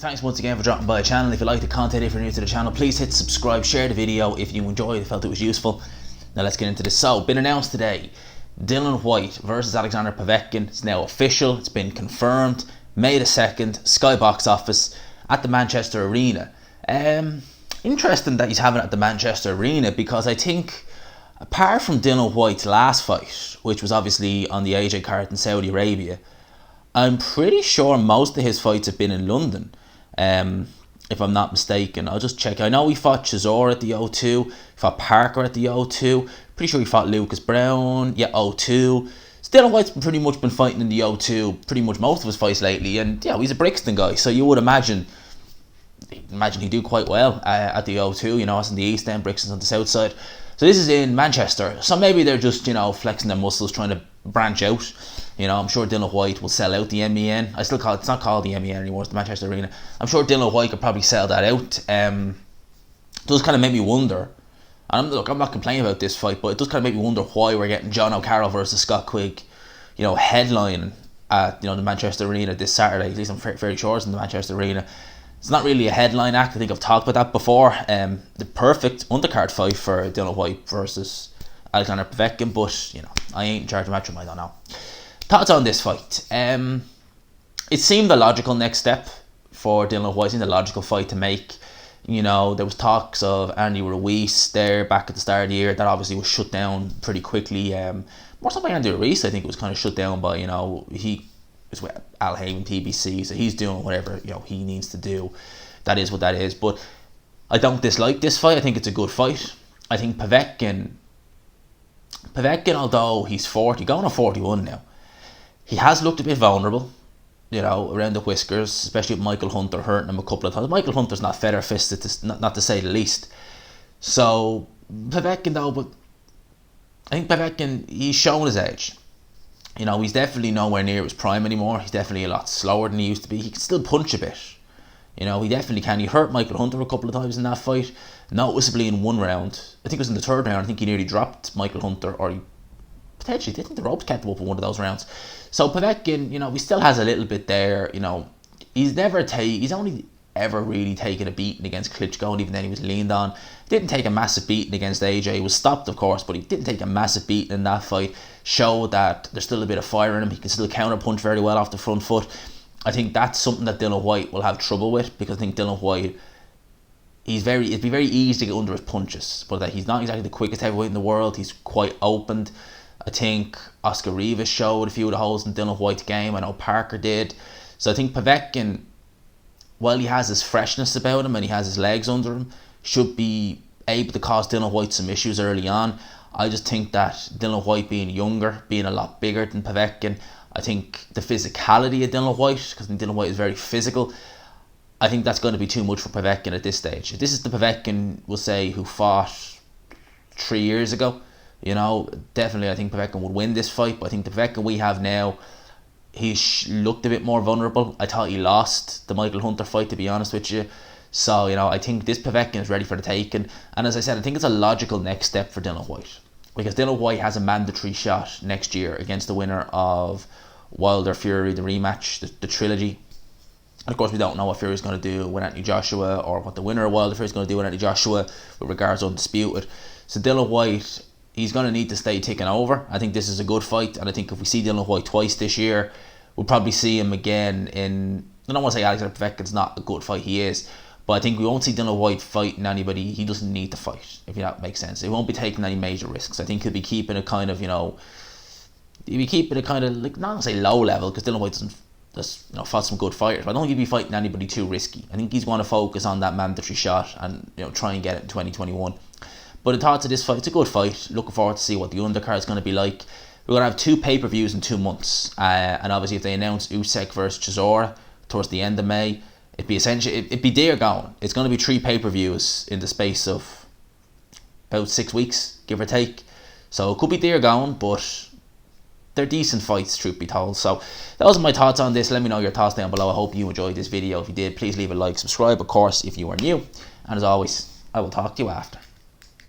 Thanks once again for dropping by the channel. If you like the content, if you're new to the channel, please hit subscribe, share the video if you enjoyed it, felt it was useful. Now let's get into this. So, been announced today, Dillian Whyte versus Alexander Povetkin. It's now official, it's been confirmed. May the 2nd, Sky Box Office at the Manchester Arena. Interesting that he's having it at the Manchester Arena, because I think, apart from Dillian Whyte's last fight, which was obviously on the AJ card in Saudi Arabia, I'm pretty sure most of his fights have been in London. If I'm not mistaken. I'll just check. I know he fought Chisora at the O2, he fought Parker at the O2, pretty sure he fought Lucas Brown, yeah, O2. Dillian Whyte's pretty much been fighting in the O2 pretty much most of his fights lately, and yeah, he's a Brixton guy, so you would imagine he'd do quite well at the O2, you know, it's in the East End, Brixton's on the South Side. So this is in Manchester, so maybe they're just, you know, flexing their muscles, trying to branch out. You know, I'm sure Dillian Whyte will sell out the MEN. I still call it, it's not called the MEN anymore, it's the Manchester Arena. I'm sure Dillian Whyte could probably sell that out. It does kind of make me wonder, and look, I'm not complaining about this fight, but it does kind of make me wonder why we're getting John O'Carroll versus Scott Quigg, you know, headlining at, you know, the Manchester Arena this Saturday. At least I'm fairly sure it's in the Manchester Arena. It's not really a headline act. I think I've talked about that before. The perfect undercard fight for Dillian Whyte versus Alexander Povetkin, but you know, I ain't in charge of matchroom, I don't know. Thoughts on this fight? It seemed a logical next step for Dillian Whyte. It seemed a logical fight to make. You know, there was talks of Andy Ruiz there back at the start of the year. That obviously was shut down pretty quickly. More so by Andy Ruiz, I think it was kind of shut down by, you know, he was with Al Haymon TBC, so he's doing whatever, you know, he needs to do. That is what that is. But I don't dislike this fight. I think it's a good fight. I think Povetkin, although he's 40, going on 41 now, he has looked a bit vulnerable, you know, around the whiskers, especially with Michael Hunter hurting him a couple of times. Michael Hunter's not feather-fisted, not to say the least. So, Povetkin though, but I think Povetkin, he's shown his age. You know, he's definitely nowhere near his prime anymore. He's definitely a lot slower than he used to be. He can still punch a bit. You know, he definitely can. He hurt Michael Hunter a couple of times in that fight, noticeably in one round. I think it was in the third round. I think he nearly dropped Michael Hunter, or he potentially did. I think the ropes kept him up in one of those rounds. So Povetkin, you know, he still has a little bit there. You know, he's only ever really taken a beating against Klitschko, and even then he was leaned on. Didn't take a massive beating against AJ. He was stopped, of course, but he didn't take a massive beating in that fight. Showed that there's still a bit of fire in him. He can still counter punch very well off the front foot. I think that's something that Dillian Whyte will have trouble with, because I think Dillian Whyte, it'd be very easy to get under his punches, but that he's not exactly the quickest heavyweight in the world. He's quite opened. I think Oscar Rivas showed a few of the holes in Dillian Whyte's game. I know Parker did. So I think Povetkin, while he has his freshness about him and he has his legs under him, should be able to cause Dillian Whyte some issues early on. I just think that Dillian Whyte being younger, being a lot bigger than Povetkin, I think the physicality of Dillian Whyte, because Dillian Whyte is very physical, I think that's going to be too much for Povetkin at this stage. If this is the Povetkin, we'll say, who fought 3 years ago, you know, definitely I think Povetkin would win this fight. But I think the Povetkin we have now, he's looked a bit more vulnerable. I thought he lost the Michael Hunter fight, to be honest with you. So, you know, I think this Povetkin is ready for the taking. And as I said, I think it's a logical next step for Dillian Whyte, because Dillian Whyte has a mandatory shot next year against the winner of Wilder Fury, the rematch, the trilogy. And of course, we don't know what Fury's going to do with Anthony Joshua, or what the winner of Wilder Fury is going to do with Anthony Joshua, with regards to undisputed. So Dillian Whyte, he's going to need to stay ticking over. I think this is a good fight, and I think if we see Dillian Whyte twice this year, we'll probably see him again in, I don't want to say Alexander Povetkin's not a good fight, he is, but I think we won't see Dillian Whyte fighting anybody he doesn't need to fight, if that makes sense. He won't be taking any major risks. I think he'll be keeping it kind of, you know, like, not to say low level, because Dillian Whyte doesn't just, you know, fought some good fighters, but I don't think he'll be fighting anybody too risky. I think he's going to focus on that mandatory shot and, you know, try and get it in 2021. But the thoughts of this fight, it's a good fight. Looking forward to see what the undercard is going to be like. We're going to have 2 pay-per-views in 2 months, and obviously if they announce Usyk versus Chisora towards the end of May, it'd be dear going. It's going to be 3 pay-per-views in the space of about 6 weeks, give or take. So it could be dear going, but they're decent fights, truth be told. So those are my thoughts on this. Let me know your thoughts down below. I hope you enjoyed this video. If you did, please leave a like, subscribe, of course, if you are new. And as always, I will talk to you after.